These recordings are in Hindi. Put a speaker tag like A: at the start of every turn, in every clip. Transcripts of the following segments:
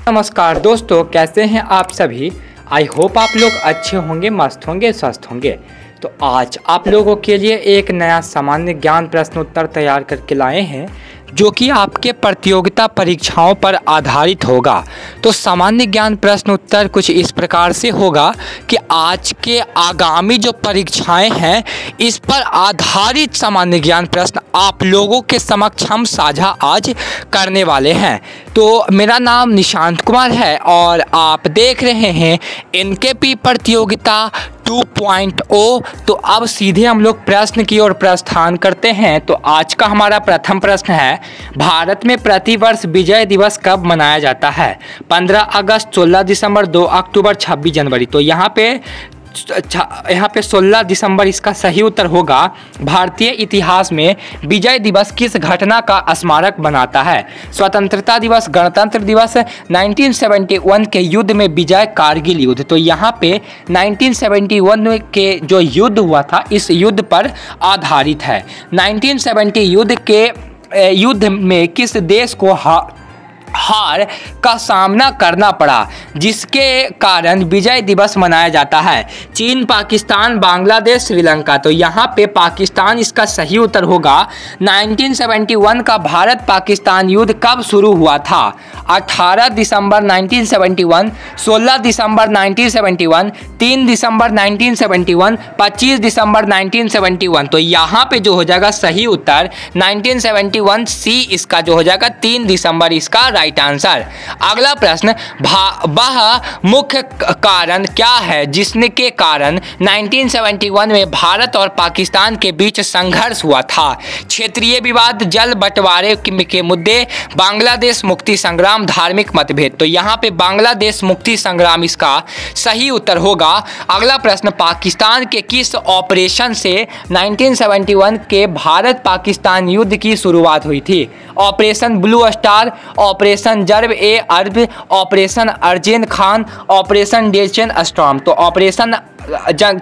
A: नमस्कार दोस्तों, कैसे हैं आप सभी। आई होप आप लोग अच्छे होंगे, मस्त होंगे, स्वस्थ होंगे। तो आज आप लोगों के लिए एक नया सामान्य ज्ञान प्रश्न उत्तर तैयार करके लाए हैं जो कि आपके प्रतियोगिता परीक्षाओं पर आधारित होगा। तो सामान्य ज्ञान प्रश्न उत्तर कुछ इस प्रकार से होगा कि आज के आगामी जो परीक्षाएं हैं इस पर आधारित सामान्य ज्ञान प्रश्न आप लोगों के समक्ष हम साझा आज करने वाले हैं। तो मेरा नाम निशांत कुमार है और आप देख रहे हैं एनकेपी प्रतियोगिता 2.0। तो अब सीधे हम लोग प्रश्न की ओर प्रस्थान करते हैं। तो आज का हमारा प्रथम प्रश्न है, भारत में प्रतिवर्ष विजय दिवस कब मनाया जाता है? 15 अगस्त, 16 दिसंबर, 2 अक्टूबर, 26 जनवरी। तो यहाँ पे 16 दिसंबर इसका सही उत्तर होगा। भारतीय इतिहास में विजय दिवस किस घटना का स्मारक बनाता है? स्वतंत्रता दिवस, गणतंत्र दिवस, 1971 के युद्ध में विजय, कारगिल युद्ध। तो यहाँ पे 1971 के जो युद्ध हुआ था इस युद्ध पर आधारित है। 1970 युद्ध में किस देश को हार का सामना करना पड़ा जिसके कारण विजय दिवस मनाया जाता है? चीन, पाकिस्तान, बांग्लादेश, श्रीलंका। तो यहाँ पे पाकिस्तान इसका सही उत्तर होगा। 1971 का भारत पाकिस्तान युद्ध कब शुरू हुआ था? 18 दिसंबर 1971, 16 दिसंबर 1971, 3 दिसंबर 1971, 25 दिसंबर 1971। तो यहाँ पे जो हो जाएगा सही उत्तर 1971 सी इसका जो हो जाएगा 3 दिसंबर इसका राइट आंसर। अगला प्रश्न, वह मुख्य कारण क्या है जिसने के कारण 1971 में भारत और पाकिस्तान के बीच संघर्ष हुआ था? क्षेत्रीय विवाद, जल बंटवारे के मुद्दे, बांग्लादेश मुक्ति संग्राम, धार्मिक मतभेद। तो यहाँ पे बांग्लादेश मुक्ति संग्राम इसका सही उत्तर होगा। अगला प्रश्न, पाकिस्तान के किस ऑपरेशन से 1971 के भारत पाकिस्तान युद्ध की शुरुआत हुई थी? ऑपरेशन ब्लू स्टार, ऑपरेशन जर्ब ए अरब, ऑपरेशन अर्जेन खान, ऑपरेशन डेचन स्टॉर्म। तो ऑपरेशन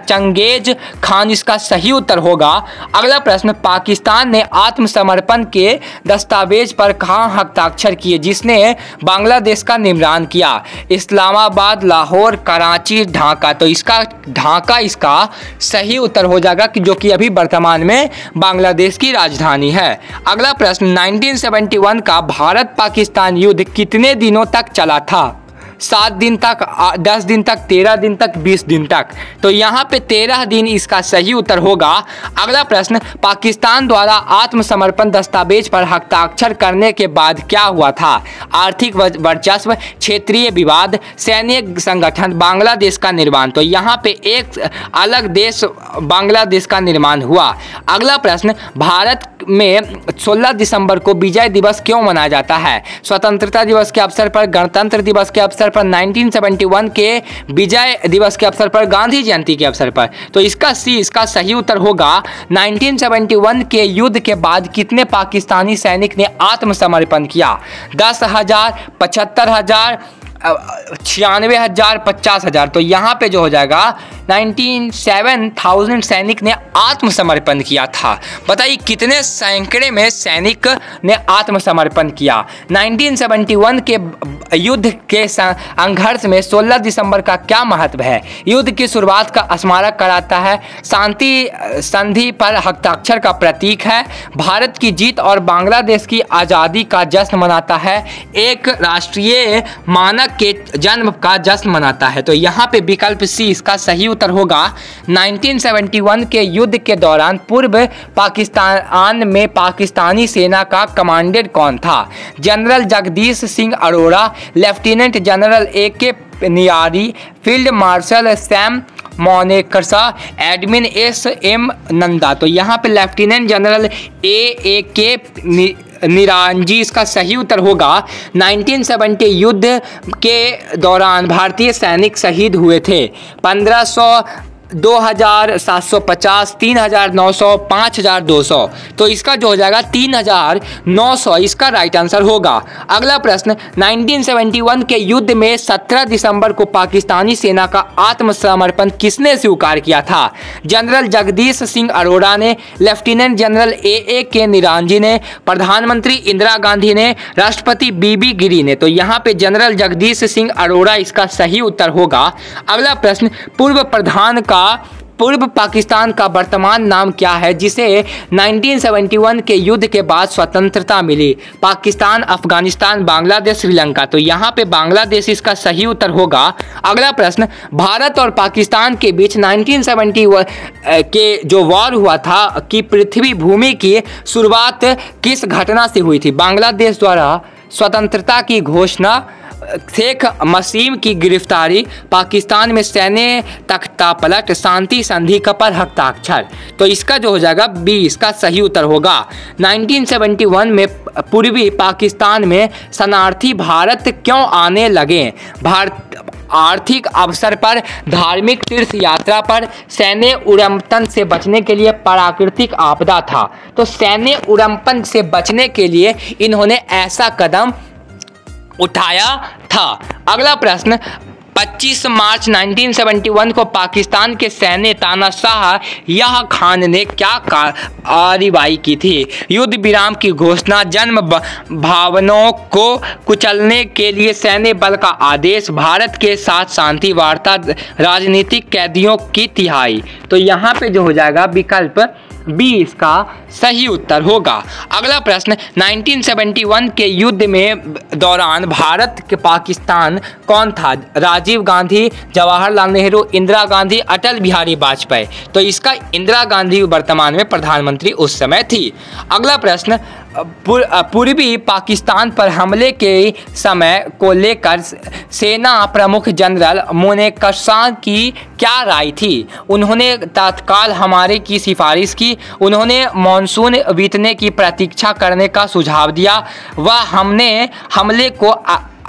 A: चंगेज खान इसका सही उत्तर होगा। अगला प्रश्न, पाकिस्तान ने आत्मसमर्पण के दस्तावेज पर कहाँ हस्ताक्षर किए जिसने बांग्लादेश का निर्माण किया? इस्लामाबाद, लाहौर, कराची, ढाका। तो इसका ढाका इसका सही उत्तर हो जाएगा कि जो कि अभी वर्तमान में बांग्लादेश की राजधानी है। अगला प्रश्न, 1971 का भारत पाकिस्तान युद्ध कितने दिनों तक चला था? 7 दिन तक, 10 दिन तक, 13 दिन तक, 20 दिन तक। तो यहाँ पे 13 दिन इसका सही उत्तर होगा। अगला प्रश्न, पाकिस्तान द्वारा आत्मसमर्पण दस्तावेज पर हस्ताक्षर करने के बाद क्या हुआ था? आर्थिक वर्चस्व, क्षेत्रीय विवाद, सैन्य संगठन, बांग्लादेश का निर्माण। तो यहाँ पे एक अलग देश बांग्लादेश का निर्माण हुआ। अगला प्रश्न, भारत में 16 दिसंबर को विजय दिवस क्यों मनाया जाता है? स्वतंत्रता दिवस के अवसर पर, गणतंत्र दिवस के अवसर पर, 1971 के विजय दिवस के अवसर पर, गांधी जयंती के अवसर पर। तो इसका सही उत्तर होगा। 1971 के युद्ध के बाद कितने पाकिस्तानी सैनिक ने आत्मसमर्पण किया? 10,000, 75,000, 96,000, 50,000। तो यहाँ पे जो हो जाएगा 97,000 सैनिक ने आत्मसमर्पण किया था। बताइए कितने सैकड़े में सैनिक ने आत्मसमर्पण किया? 1971 के युद्ध के संघर्ष में 16 दिसंबर का क्या महत्व है? युद्ध की शुरुआत का स्मारक कराता है, शांति संधि पर हस्ताक्षर का प्रतीक है, भारत की जीत और बांग्लादेश की आज़ादी का जश्न मनाता है, एक राष्ट्रीय मानक के जन्म का जश्न मनाता है। तो यहाँ पे विकल्प सी इसका सही उत्तर होगा। 1971 के युद्ध के दौरान पूर्व पाकिस्तान में पाकिस्तानी सेना का कमांडेंट कौन था? General Jagdish Singh Arora, lieutenant general A K. Niazi, field marshal Sam Manekshaw, admin S M. Nanda. तो यहाँ पे लेफ्टिनेंट जनरल ए.के. निरांजी इसका सही उत्तर होगा। 1970 युद्ध के दौरान भारतीय सैनिक शहीद हुए थे। 1500 2750, 3900, 5200। तो इसका जो हो जाएगा 3900 इसका राइट आंसर होगा। अगला प्रश्न, 1971 के युद्ध में 17 दिसंबर को पाकिस्तानी सेना का आत्मसमर्पण किसने स्वीकार किया था? जनरल जगदीश सिंह अरोड़ा ने, लेफ्टिनेंट जनरल ए के निरंजन ने, प्रधानमंत्री इंदिरा गांधी ने, राष्ट्रपति बीबी गिरी ने। तो यहाँ पे जनरल जगदीश सिंह अरोड़ा इसका सही उत्तर होगा। अगला प्रश्न, पूर्व पाकिस्तान का वर्तमान नाम क्या है जिसे 1971 के युद्ध के बाद स्वतंत्रता मिली? पाकिस्तान, अफगानिस्तान, बांग्लादेश, श्रीलंका। तो यहाँ पे बांग्लादेश इसका सही उत्तर होगा। अगला प्रश्न, भारत और पाकिस्तान के बीच 1971 के जो वॉर हुआ था कि पृथ्वी भूमि की शुरुआत किस घटना से हुई थी? बांग्लादेश द्वारा स्वतंत्रता की घोषणा, शेख मसीम की गिरफ्तारी, पाकिस्तान में सैन्य तख्तापलट, शांति संधि का पर हस्ताक्षर। तो इसका जो हो जाएगा बी इसका सही उत्तर होगा। 1971 में पूर्वी पाकिस्तान में शरणार्थी भारत क्यों आने लगे? आर्थिक अवसर पर, धार्मिक तीर्थ यात्रा पर, सैन्य उड़पतन से बचने के लिए, प्राकृतिक आपदा था। तो सैन्य उड़पतन से बचने के लिए इन्होंने ऐसा कदम उठाया था। अगला प्रश्न, 25 मार्च 1971 को पाकिस्तान के सैन्य तानाशाह याह खान ने क्या कार्रवाई की थी? युद्ध विराम की घोषणा, जन्म भावनाओं को कुचलने के लिए सैन्य बल का आदेश, भारत के साथ शांति वार्ता, राजनीतिक कैदियों की तिहाई। तो यहाँ पे जो हो जाएगा विकल्प बी इसका सही उत्तर होगा। अगला प्रश्न, 1971 के युद्ध में दौरान भारत के पाकिस्तान कौन था? राजीव गांधी, जवाहरलाल नेहरू, इंदिरा गांधी, अटल बिहारी वाजपेयी। तो इसका इंदिरा गांधी वर्तमान में प्रधानमंत्री उस समय थी। अगला प्रश्न, पूर्वी पाकिस्तान पर हमले के समय को लेकर सेना प्रमुख जनरल मोनेकशा की क्या राय थी? उन्होंने तत्काल हमले की सिफारिश की, उन्होंने मानसून बीतने की प्रतीक्षा करने का सुझाव दिया, वह हमले को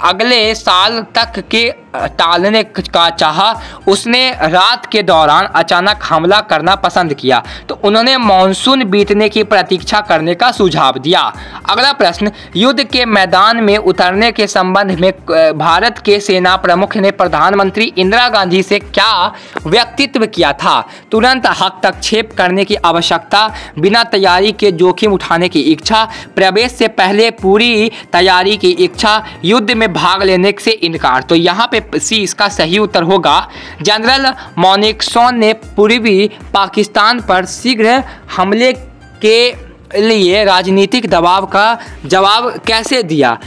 A: अगले साल तक के टालने का चाहा, उसने रात के दौरान अचानक हमला करना पसंद किया। तो उन्होंने मानसून बीतने की प्रतीक्षा करने का सुझाव दिया। अगला प्रश्न, युद्ध के मैदान में उतरने के संबंध में भारत के सेना प्रमुख ने प्रधानमंत्री इंदिरा गांधी से क्या व्यक्तित्व किया था? तुरंत हस्तक्षेप करने की आवश्यकता, बिना तैयारी के जोखिम उठाने की इच्छा, प्रवेश से पहले पूरी तैयारी की इच्छा, युद्ध में भाग लेने से इनकार। तो यहाँ पे सी इसका सही उत्तर होगा। जनरल मोनेकशा ने पूर्वी पाकिस्तान पर शीघ्र हमले के लिए राजनीतिक दबाव का जवाब कैसे दिया?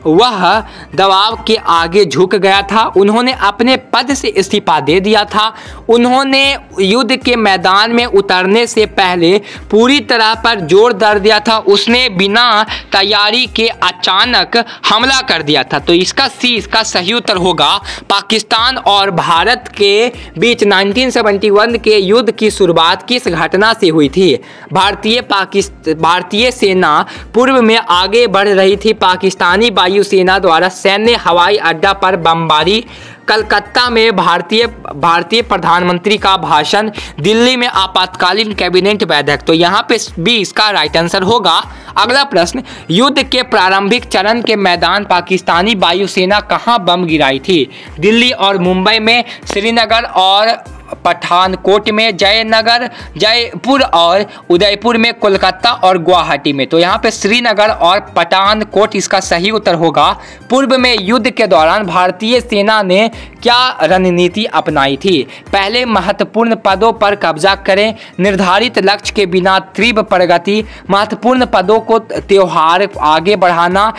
A: वह दबाव के आगे झुक गया था, उन्होंने अपने पद से इस्तीफा दे दिया था, उन्होंने युद्ध के मैदान में उतरने से पहले पूरी तरह पर जोर दर दिया था, उसने बिना तैयारी के अचानक हमला कर दिया था। तो इसका सी इसका सही उत्तर होगा। पाकिस्तान और भारत के बीच 1971 के युद्ध की शुरुआत किस घटना से हुई थी? भारतीय सेना पूर्व में आगे बढ़ रही थी, पाकिस्तानी वायुसेना द्वारा सैन्य हवाई अड्डा पर बमबारी, कलकत्ता में भारतीय प्रधानमंत्री का भाषण, दिल्ली में आपातकालीन कैबिनेट बैठक। तो यहाँ पे बी इसका राइट आंसर होगा। अगला प्रश्न, युद्ध के प्रारंभिक चरण के मैदान पाकिस्तानी वायुसेना कहाँ बम गिराई थी? दिल्ली और मुंबई में, श्रीनगर और पठानकोट में, जयपुर और उदयपुर में, कोलकाता और गुवाहाटी में। तो यहाँ पे श्रीनगर और पठानकोट इसका सही उत्तर होगा। पूर्व में युद्ध के दौरान भारतीय सेना ने क्या रणनीति अपनाई थी? पहले महत्वपूर्ण पदों पर कब्जा करें, निर्धारित लक्ष्य के बिना तीव्र प्रगति, महत्वपूर्ण पदों को त्योहार आगे बढ़ाना,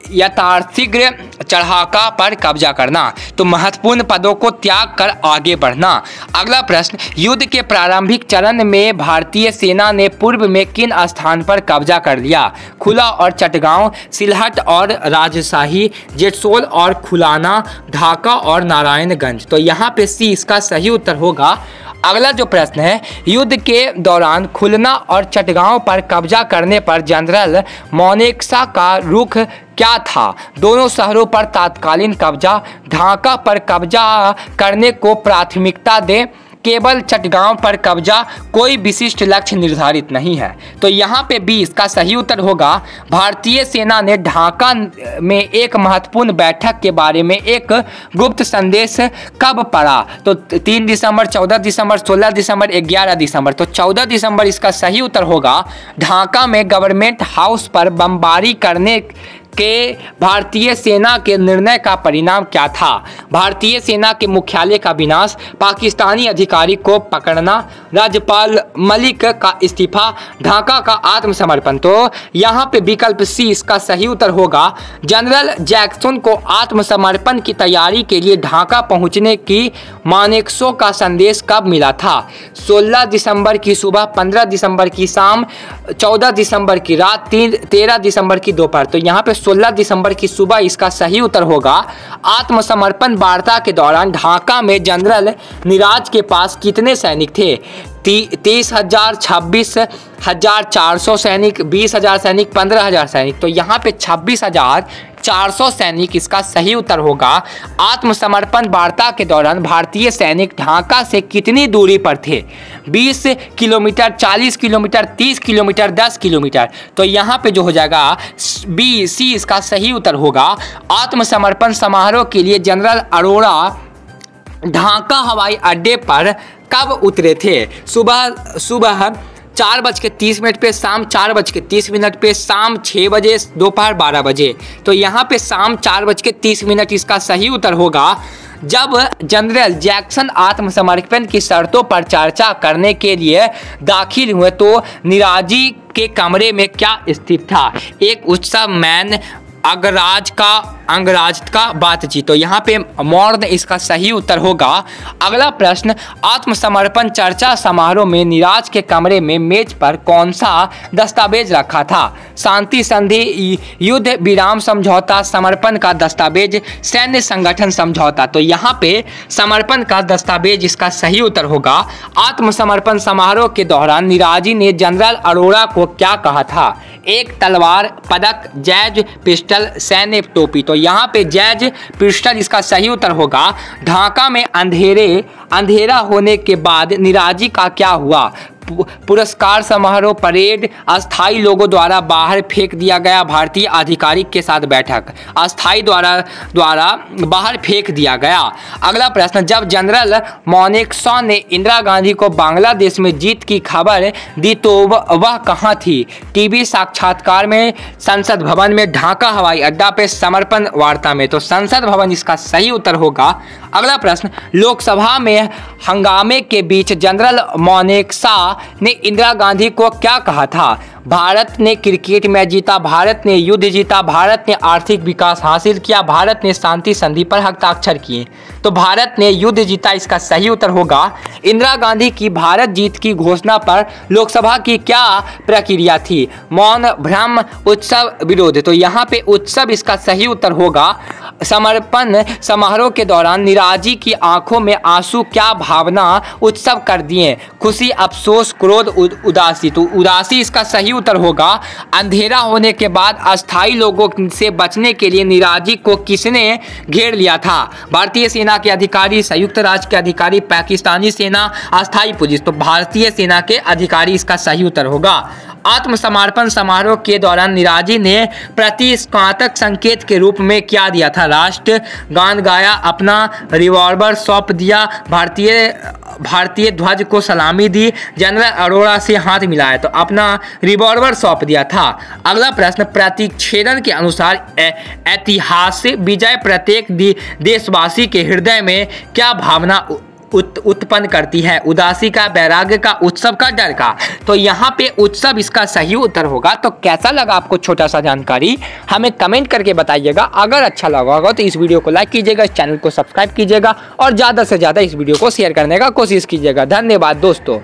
A: यथाशीघ्र चढ़ाका पर कब्जा करना। तो महत्वपूर्ण पदों को त्याग कर आगे बढ़ना। अगला प्रश्न, युद्ध के प्रारंभिक चरण में भारतीय सेना ने पूर्व में किन स्थान पर कब्जा कर लिया? खुला और चटगांव, सिलहट और राजशाही, जेसोल और खुलाना, ढाका और नारायणगंज। तो यहाँ पे सी इसका सही उत्तर होगा। अगला जो प्रश्न है, युद्ध के दौरान खुलना और चटगांव पर कब्जा करने पर जनरल मोनेकशा का रुख क्या था? दोनों शहरों पर तात्कालीन कब्जा, ढाका पर कब्जा करने को प्राथमिकता दें, केवल चटगांव पर कब्जा, कोई विशिष्ट लक्ष्य निर्धारित नहीं है। तो यहाँ पे बी इसका सही उत्तर होगा। भारतीय सेना ने ढाका में एक महत्वपूर्ण बैठक के बारे में एक गुप्त संदेश कब पढ़ा? तो 3 दिसंबर, 14 दिसंबर, 16 दिसंबर, 11 दिसंबर। तो 14 दिसंबर इसका सही उत्तर होगा। ढाका में गवर्नमेंट हाउस पर बमबारी करने के भारतीय सेना के निर्णय का परिणाम क्या था? भारतीय सेना के मुख्यालय का विनाश, पाकिस्तानी अधिकारी को पकड़ना, राज्यपाल मलिक का इस्तीफा, ढाका का आत्मसमर्पण। तो यहाँ पे विकल्प सी इसका सही उत्तर होगा। जनरल जैक्सन को आत्मसमर्पण की तैयारी के लिए ढाका पहुँचने की मानेकशॉ का संदेश कब मिला था? 16 दिसंबर की सुबह, 15 दिसंबर की शाम, 14 दिसंबर की रात, 13 दिसंबर की दोपहर। तो यहाँ पे 16 दिसंबर की सुबह इसका सही उत्तर होगा। आत्मसमर्पण वार्ता के दौरान ढाका में जनरल निराज के पास कितने सैनिक थे? 30,000, 26,400 सैनिक, 20,000 सैनिक, 15,000 सैनिक। तो यहाँ पे 26,400 सैनिक इसका सही उत्तर होगा। आत्मसमर्पण वार्ता के दौरान भारतीय सैनिक ढाका से कितनी दूरी पर थे? 20 किलोमीटर, 40 किलोमीटर, 30 किलोमीटर, 10 किलोमीटर। तो यहाँ पे जो हो जाएगा बी सी इसका सही उत्तर होगा। आत्मसमर्पण समारोह के लिए जनरल अरोड़ा ढाका हवाई अड्डे पर कब उतरे थे? सुबह 4:30 पे, शाम 4:30 पे, शाम 6 बजे, दोपहर 12 बजे। तो यहाँ पे शाम 4:30 इसका सही उत्तर होगा। जब जनरल जैक्सन आत्मसमर्पण की शर्तों पर चर्चा करने के लिए दाखिल हुए तो निराजी के कमरे में क्या स्थित था? एक उत्सव, मैन, अंगराज का बातचीत। तो यहाँ पे मौर्न इसका सही उत्तर होगा। अगला प्रश्न, आत्मसमर्पण चर्चा समारोह में निराज के कमरे में मेज पर कौन सा दस्तावेज रखा था? शांति संधि, युद्ध विराम समझौता, समर्पण का दस्तावेज, सैन्य संगठन समझौता। तो यहाँ पे समर्पण का दस्तावेज इसका सही उत्तर होगा। आत्मसमर्पण समारोह के दौरान निराजी ने जनरल अरोड़ा को क्या कहा था? एक तलवार, पदक, जैज पिस्टल, सैन्य टोपी। तो यहाँ पे जैज पिस्टल इसका सही उत्तर होगा। ढाका में अंधेरा होने के बाद निराजी का क्या हुआ? पुरस्कार समारोह, परेड, अस्थाई लोगों द्वारा बाहर फेंक दिया गया, भारतीय आधिकारिक के साथ बैठक, अस्थाई द्वारा बाहर फेंक दिया गया। अगला प्रश्न, जब जनरल मानेकशॉ ने इंदिरा गांधी को बांग्लादेश में जीत की खबर दी तो वह कहाँ थी? टीवी साक्षात्कार में, संसद भवन में, ढाका हवाई अड्डा पे, समर्पण वार्ता में। तो संसद भवन इसका सही उत्तर होगा। अगला प्रश्न, लोकसभा में हंगामे के बीच जनरल मानेकशॉ ने इंदिरा गांधी को क्या कहा था? भारत ने क्रिकेट मैच जीता, भारत ने युद्ध जीता, भारत ने आर्थिक विकास हासिल किया, भारत ने शांति संधि पर हस्ताक्षर किए। तो भारत ने युद्ध जीता इसका सही उत्तर होगा। इंदिरा गांधी की भारत जीत की घोषणा पर लोकसभा की क्या प्रक्रिया थी? मौन, भ्रम, उत्सव, विरोध। तो यहाँ पे उत्सव इसका सही उत्तर होगा। समर्पण समारोह के दौरान निराजी की आंखों में आंसू क्या भावना उत्सव कर दिए? खुशी, अफसोस, क्रोध, उदासी। तो उदासी इसका सही उत्तर होगा। अंधेरा होने के बाद अस्थाई लोगों से बचने के लिए निराजी को किसने घेर लिया था? भारतीय सेना के अधिकारी, संयुक्त राष्ट्र के अधिकारी, पाकिस्तानी सेना, अस्थाई पुलिस। तो भारतीय सेना के अधिकारी इसका सही उत्तर होगा। आत्मसमर्पण समारोह के दौरान निराजी ने प्रतीकात्मक संकेत के रूप में क्या दिया था? राष्ट्र गान गाया, अपना रिवॉल्वर सौंप दिया, भारतीय ध्वज को सलामी दी, जनरल अरोड़ा से हाथ मिलाया। तो अपना रिवॉल्वर सौंप दिया था। अगला प्रश्न, प्रतिच्छेदन के अनुसार ऐतिहासिक विजय प्रत्येक देशवासी के हृदय में क्या भावना उत्पन्न करती है? उदासी का, वैराग्य का, उत्सव का, डर का। तो यहाँ पे उत्सव इसका सही उत्तर होगा। तो कैसा लगा आपको छोटा सा जानकारी, हमें कमेंट करके बताइएगा। अगर अच्छा लगा होगा तो इस वीडियो को लाइक कीजिएगा, इस चैनल को सब्सक्राइब कीजिएगा और ज़्यादा से ज़्यादा इस वीडियो को शेयर करने का कोशिश कीजिएगा। धन्यवाद दोस्तों।